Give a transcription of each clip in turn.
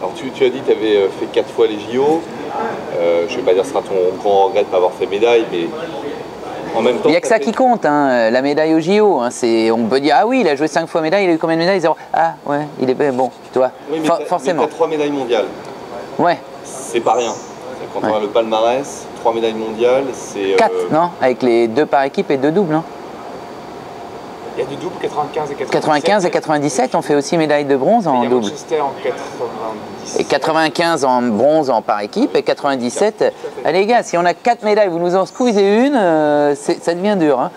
Alors tu as dit que tu avais fait 4 fois les JO. Je ne vais pas dire que ce sera ton grand regret de ne pas avoir fait médaille, mais en même temps... Il n'y a que ça qui compte, hein, la médaille au JO. Hein, on peut dire, ah oui, il a joué 5 fois médaille, il a eu combien de médailles? 0. Ah ouais, il est bon, tu vois, oui, forcément. Mais tu as 3 médailles mondiales. Ouais. C'est pas rien. Quand on regarde le palmarès, 3 médailles mondiales, c'est... 4, non? Avec les 2 par équipe et 2 doubles, non? Il y a du double, 95 et 97. 95 et 97, on fait aussi médaille de bronze en double. Manchester en 97. Et 95 en bronze par équipe et 97. Allez les gars, si on a 4 médailles, vous nous en squeezez une, ça devient dur. Hein.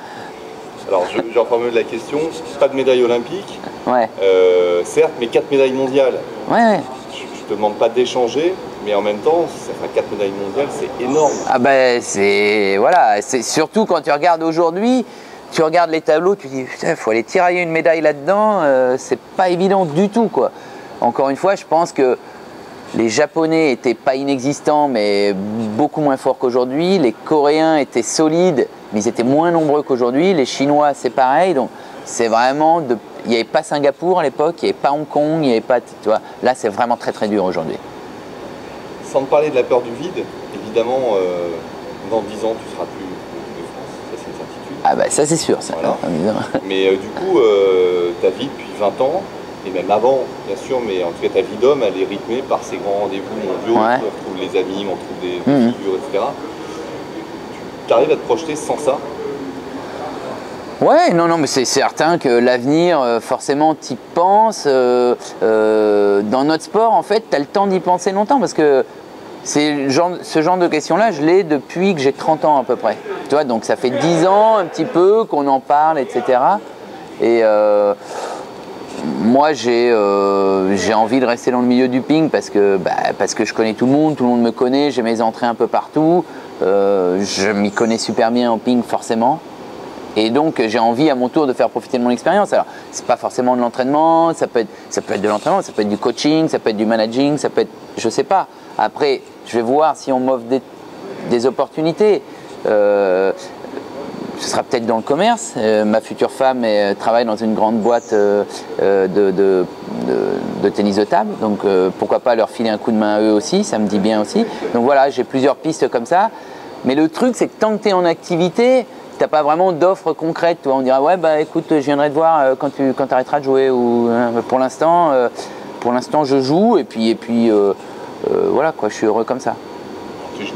Alors je reformule la question, pas de médaille olympique, ouais. Certes, mais 4 médailles mondiales. Ouais. Je te demande pas d'échanger, mais en même temps, ça fait 4 médailles mondiales, c'est énorme. Ah ben c'est... Voilà, c'est surtout quand tu regardes aujourd'hui, tu regardes les tableaux, tu dis putain, il faut aller tirailler une médaille là-dedans, c'est pas évident du tout quoi. Encore une fois, je pense que les Japonais étaient pas inexistants, mais beaucoup moins forts qu'aujourd'hui. Les Coréens étaient solides, mais ils étaient moins nombreux qu'aujourd'hui. Les Chinois, c'est pareil. Donc c'est vraiment, il n'y avait pas Singapour à l'époque, il n'y avait pas Hong Kong, il n'y avait pas, tu vois. Là, c'est vraiment très très dur aujourd'hui. Sans te parler de la peur du vide, évidemment, dans 10 ans, tu seras plus. Ah bah ça c'est sûr, ça. Voilà. Mais du coup, ta vie depuis 20 ans, et même avant, bien sûr, mais en tout cas ta vie d'homme, elle est rythmée par ces grands rendez-vous mondiaux, ouais. on retrouve les amis, on retrouve des figures, etc. Tu arrives à te projeter sans ça? Ouais, non, mais c'est certain que l'avenir, forcément, t'y penses. Dans notre sport, en fait, tu as le temps d'y penser longtemps parce que ce genre de questions-là, je l'ai depuis que j'ai 30 ans à peu près. Tu vois, donc ça fait 10 ans un petit peu qu'on en parle, etc. Et moi, j'ai envie de rester dans le milieu du ping parce que je connais tout le monde me connaît, j'ai mes entrées un peu partout. Je m'y connais super bien en ping, forcément. Et donc, j'ai envie à mon tour de faire profiter de mon expérience. Alors, c'est pas forcément de l'entraînement, ça peut être de l'entraînement, ça peut être du coaching, ça peut être du managing, ça peut être, je sais pas. Après, je vais voir si on m'offre des opportunités. Ce sera peut-être dans le commerce. Ma future femme travaille dans une grande boîte de tennis de table. Donc, pourquoi pas leur filer un coup de main à eux aussi, ça me dit bien aussi. Donc voilà, j'ai plusieurs pistes comme ça. Mais le truc, c'est que tant que tu es en activité, tu n'as pas vraiment d'offres concrètes. Toi. On dira, ouais, bah écoute, je viendrai te voir quand tu arrêteras de jouer. Ou, pour l'instant, je joue et puis voilà, quoi, je suis heureux comme ça. Tu joues?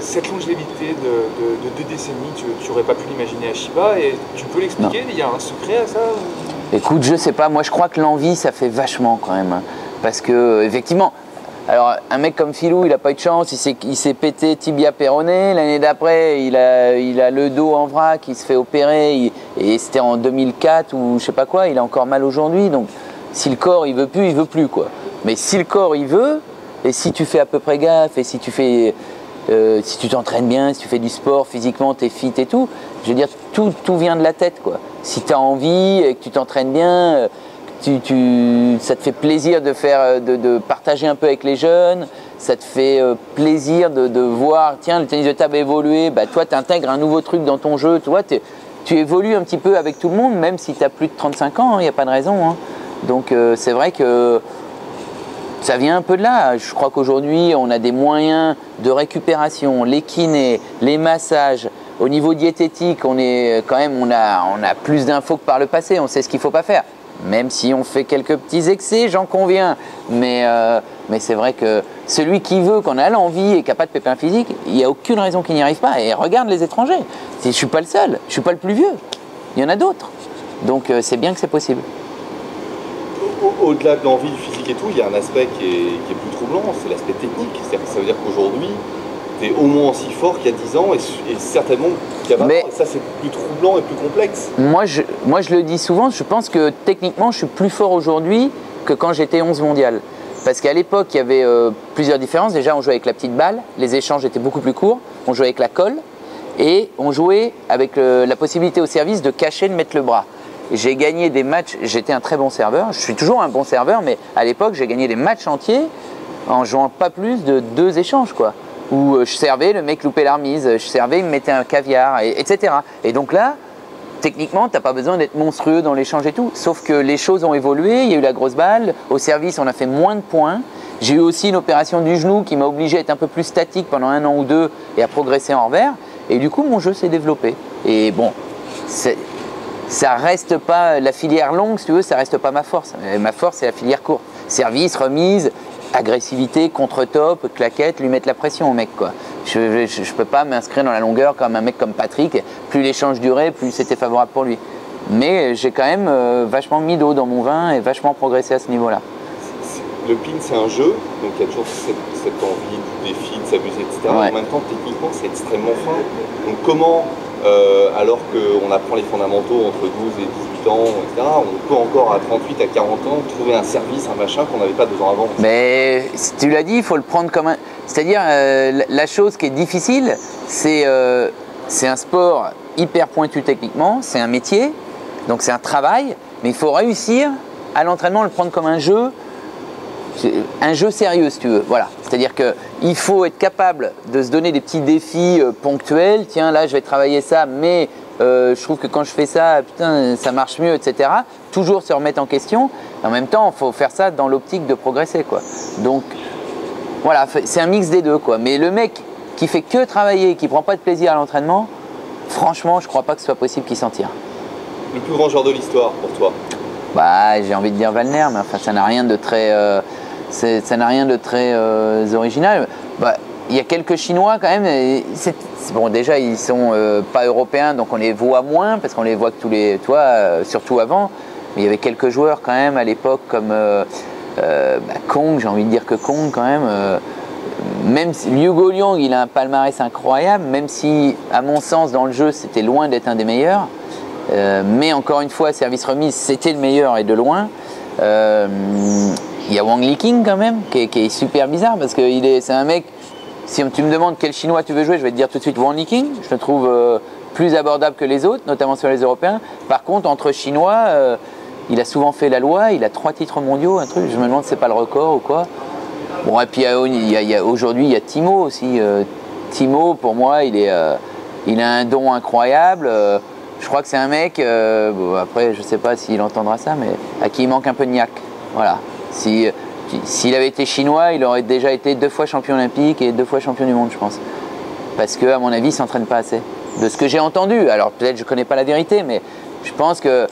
Cette longévité de 2 décennies, tu n'aurais pas pu l'imaginer à Chiba. Et tu peux l'expliquer? Il y a un secret à ça ou... Écoute, je sais pas. Moi, je crois que l'envie, ça fait vachement quand même. Hein. Parce que, effectivement... Alors, un mec comme Philou, il n'a pas eu de chance, il s'est pété tibia péroné. L'année d'après, il a le dos en vrac, il se fait opérer. Et c'était en 2004 ou je sais pas quoi, il a encore mal aujourd'hui. Donc, si le corps, il veut plus, quoi. Mais si le corps, il veut, et si tu fais à peu près gaffe, et si tu t'entraînes bien, si tu fais du sport, physiquement, tu es fit et tout, je veux dire, tout vient de la tête, quoi. Si tu as envie et que tu t'entraînes bien... ça te fait plaisir de partager un peu avec les jeunes, ça te fait plaisir de voir, tiens, le tennis de table a évolué, bah, toi tu intègres un nouveau truc dans ton jeu, tu évolues un petit peu avec tout le monde, même si tu as plus de 35 ans, il n'y a pas de raison. Hein. Donc c'est vrai que ça vient un peu de là. Je crois qu'aujourd'hui, on a des moyens de récupération, les kinés, les massages. Au niveau diététique, on a plus d'infos que par le passé, on sait ce qu'il ne faut pas faire. Même si on fait quelques petits excès, j'en conviens. Mais c'est vrai que celui qui veut, qu'on a l'envie et qui n'a pas de pépin physique, il n'y a aucune raison qu'il n'y arrive pas. Et regarde les étrangers. Je ne suis pas le seul, je ne suis pas le plus vieux. Il y en a d'autres. Donc c'est bien que c'est possible. Au-delà de l'envie du physique et tout, il y a un aspect qui est plus troublant, c'est l'aspect technique. C'est-à-dire que ça veut dire qu'aujourd'hui, tu es au moins aussi fort qu'il y a 10 ans et certainement qu'il y a 20 ans. Et ça, c'est plus troublant et plus complexe. Moi, je le dis souvent, je pense que techniquement, je suis plus fort aujourd'hui que quand j'étais 11 mondial. Parce qu'à l'époque, il y avait plusieurs différences. Déjà, on jouait avec la petite balle, les échanges étaient beaucoup plus courts. On jouait avec la colle et on jouait avec la possibilité au service de cacher, de mettre le bras. J'ai gagné des matchs, j'étais un très bon serveur, je suis toujours un bon serveur, mais à l'époque, j'ai gagné des matchs entiers en jouant pas plus de 2 échanges, quoi. Où je servais, le mec loupait la remise, je servais, il me mettait un caviar, etc. Et donc là, techniquement, tu n'as pas besoin d'être monstrueux dans l'échange et tout. Sauf que les choses ont évolué, il y a eu la grosse balle, au service on a fait moins de points. J'ai eu aussi une opération du genou qui m'a obligé à être un peu plus statique pendant 1 an ou 2 et à progresser en revers. Et du coup, mon jeu s'est développé. Et bon, ça reste pas la filière longue, si tu veux, ça reste pas ma force. Ma force, c'est la filière courte. Service, remise, agressivité, contre-top, claquette, lui mettre la pression au mec, quoi. Je peux pas m'inscrire dans la longueur comme un mec comme Patrick. Plus l'échange durait, plus c'était favorable pour lui. Mais j'ai quand même vachement mis d'eau dans mon vin et vachement progressé à ce niveau-là. Le ping, c'est un jeu, donc il y a toujours cette envie du défi, de s'amuser, etc. Ouais. En même temps, techniquement, c'est extrêmement fin. Donc comment, alors qu'on apprend les fondamentaux entre 12 et 18 ans, etc., on peut encore à 38, à 40 ans trouver un service, un machin qu'on n'avait pas 2 ans avant? Mais si tu l'as dit, il faut le prendre comme un... C'est-à-dire, la chose qui est difficile, c'est un sport hyper pointu techniquement, c'est un métier, donc c'est un travail, mais il faut réussir à l'entraînement le prendre comme un jeu sérieux si tu veux, voilà. C'est-à-dire qu'il faut être capable de se donner des petits défis ponctuels, tiens là je vais travailler ça, mais je trouve que quand je fais ça, putain ça marche mieux, etc. Toujours se remettre en question, en même temps il faut faire ça dans l'optique de progresser, quoi. Donc voilà, c'est un mix des deux, quoi. Mais le mec qui fait que travailler, qui prend pas de plaisir à l'entraînement, franchement je crois pas que ce soit possible qu'il s'en tire. Le plus grand joueur de l'histoire pour toi? Bah, j'ai envie de dire Valner, mais enfin, ça n'a rien de très, original. Bah, il y a quelques Chinois quand même. Bon, déjà, ils sont pas européens, donc on les voit moins parce qu'on les voit que tous les, surtout avant. Mais il y avait quelques joueurs quand même à l'époque comme Kong. J'ai envie de dire que Kong quand même. Même si Hugo Liang, il a un palmarès incroyable, même si, à mon sens, dans le jeu, c'était loin d'être un des meilleurs. Mais encore une fois, service remise, c'était le meilleur et de loin. Il y a Wang Liqing quand même, qui est super bizarre parce que c'est un mec, si tu me demandes quel chinois tu veux jouer, je vais te dire tout de suite Wang Liqing. Je le trouve plus abordable que les autres, notamment sur les Européens. Par contre, entre Chinois, il a souvent fait la loi, il a 3 titres mondiaux, un truc, je me demande si c'est pas le record ou quoi. Bon, et puis aujourd'hui, il y a Timo aussi. Timo, pour moi, il a un don incroyable. Je crois que c'est un mec, bon, après je sais pas s'il entendra ça, mais à qui il manque un peu de niaque. Voilà. S'il avait été chinois, il aurait déjà été 2 fois champion olympique et 2 fois champion du monde, je pense. Parce qu'à mon avis, il ne s'entraîne pas assez. De ce que j'ai entendu, alors peut-être je ne connais pas la vérité, mais je pense que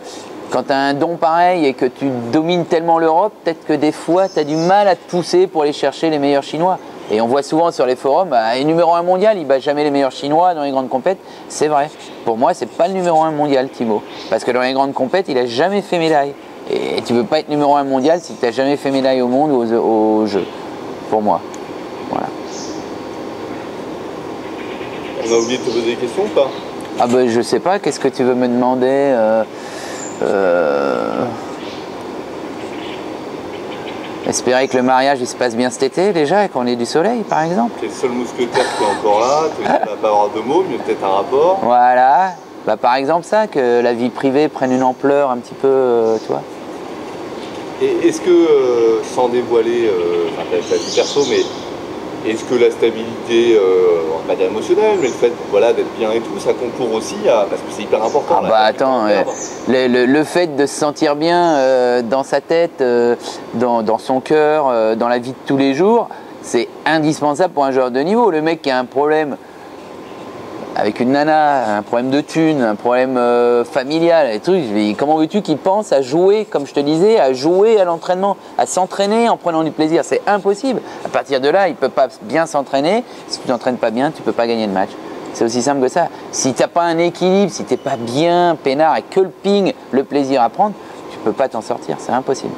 quand tu as un don pareil et que tu domines tellement l'Europe, peut-être que des fois tu as du mal à te pousser pour aller chercher les meilleurs Chinois. Et on voit souvent sur les forums, le numéro 1 mondial, il ne bat jamais les meilleurs Chinois dans les grandes compètes. C'est vrai. Pour moi, c'est pas le numéro 1 mondial, Timo. Parce que dans les grandes compètes, il n'a jamais fait médaille. Et tu ne peux pas être numéro 1 mondial si tu n'as jamais fait médaille au monde ou aux Jeux. Pour moi. Voilà. On a oublié de te poser des questions ou pas? Ah ben je sais pas, qu'est-ce que tu veux me demander Espérer que le mariage il se passe bien cet été déjà et qu'on ait du soleil par exemple. T'es le seul mousquetaire qui est encore là, tu vas pas avoir de mots, mais peut-être un rapport. Voilà, bah, par exemple ça, que la vie privée prenne une ampleur un petit peu, tu vois. Et est-ce que, sans dévoiler ta vie perso, mais est-ce que la stabilité, on va dire émotionnelle, mais le fait d'être bien et tout, ça concourt aussi parce que c'est hyper important. Ah bah attends, le fait de se sentir bien dans sa tête, dans son cœur, dans la vie de tous les jours, c'est indispensable pour un joueur de niveau. Le mec qui a un problème avec une nana, un problème de thune, un problème familial, des trucs, comment veux-tu qu'il pense à jouer, comme je te disais, à jouer à l'entraînement, à s'entraîner en prenant du plaisir? C'est impossible. À partir de là, il ne peut pas bien s'entraîner. Si tu t'entraînes pas bien, tu ne peux pas gagner le match. C'est aussi simple que ça. Si tu n'as pas un équilibre, si tu n'es pas bien peinard et que le ping, le plaisir à prendre, tu ne peux pas t'en sortir. C'est impossible.